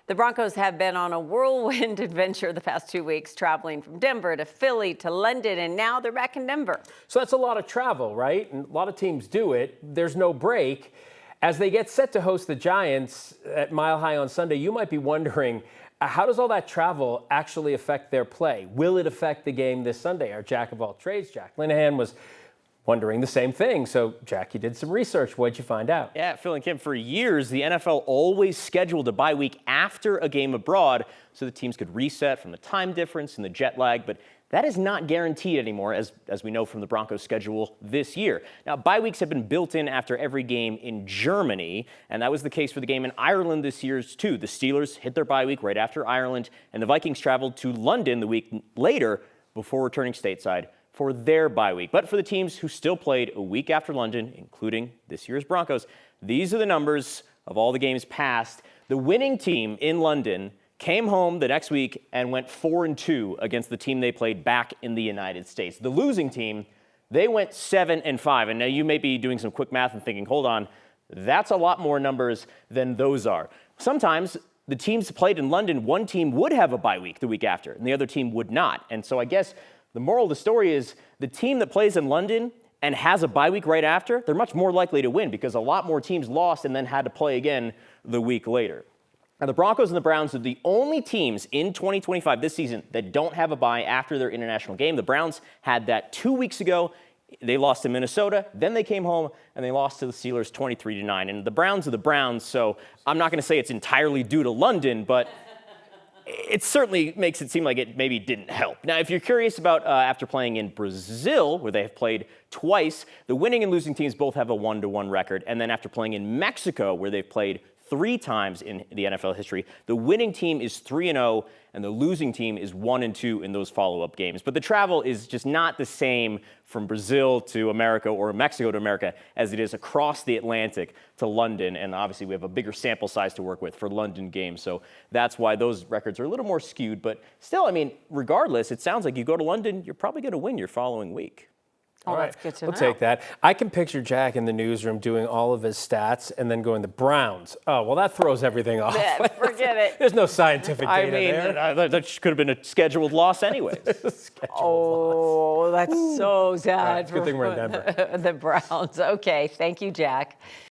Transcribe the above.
The Broncos have been on a whirlwind adventure the past 2 weeks, traveling from Denver to Philly to London, and now they're back in Denver. So that's a lot of travel, right? And a lot of teams do it. There's no break. As they get set to host the Giants at Mile High on Sunday, you might be wondering, how does all that travel actually affect their play? Will it affect the game this Sunday? Our jack of all trades, Jack Linehan, was wondering the same thing. So, Jack, you did some research. What'd you find out? Yeah, Phil and Kim, for years, the NFL always scheduled a bye week after a game abroad so the teams could reset from the time difference and the jet lag, but that is not guaranteed anymore, as we know from the Broncos schedule this year. Now, bye weeks have been built in after every game in Germany, and that was the case for the game in Ireland this year, too. The Steelers hit their bye week right after Ireland, and the Vikings traveled to London the week later before returning stateside for their bye week. But for the teams who still played a week after London, including this year's Broncos, these are the numbers of all the games past. The winning team in London came home the next week and went 4-2 against the team they played back in the United States. The losing team, they went 7-5. And now you may be doing some quick math and thinking, hold on, that's a lot more numbers than those are. Sometimes the teams played in London, one team would have a bye week the week after, and the other team would not. And so I guess the moral of the story is the team that plays in London and has a bye week right after, they're much more likely to win because a lot more teams lost and then had to play again the week later. Now, the Broncos and the Browns are the only teams in 2025 this season that don't have a bye after their international game. The Browns had that 2 weeks ago. They lost to Minnesota, then they came home and they lost to the Steelers 23-9. And the Browns are the Browns, so I'm not going to say it's entirely due to London, but it certainly makes it seem like it maybe didn't help. Now, if you're curious about after playing in Brazil, where they have played twice, the winning and losing teams both have a 1-1 record. And then after playing in Mexico, where they've played 3 times in the NFL history, the winning team is 3-0 and the losing team is 1-2 in those follow-up games. But the travel is just not the same from Brazil to America or Mexico to America as it is across the Atlantic to London. And obviously we have a bigger sample size to work with for London games. So that's why those records are a little more skewed. But still, I mean, regardless, it sounds like you go to London, you're probably going to win your following week. Oh, that's good to know. We'll take that. I can picture Jack in the newsroom doing all of his stats and then going, the Browns. Oh, well, that throws everything off. Yeah, forget it. There's no scientific data there. That could have been a scheduled loss anyways. Oh, that's so sad. Good thing we're in Denver. The Browns. Okay, thank you, Jack.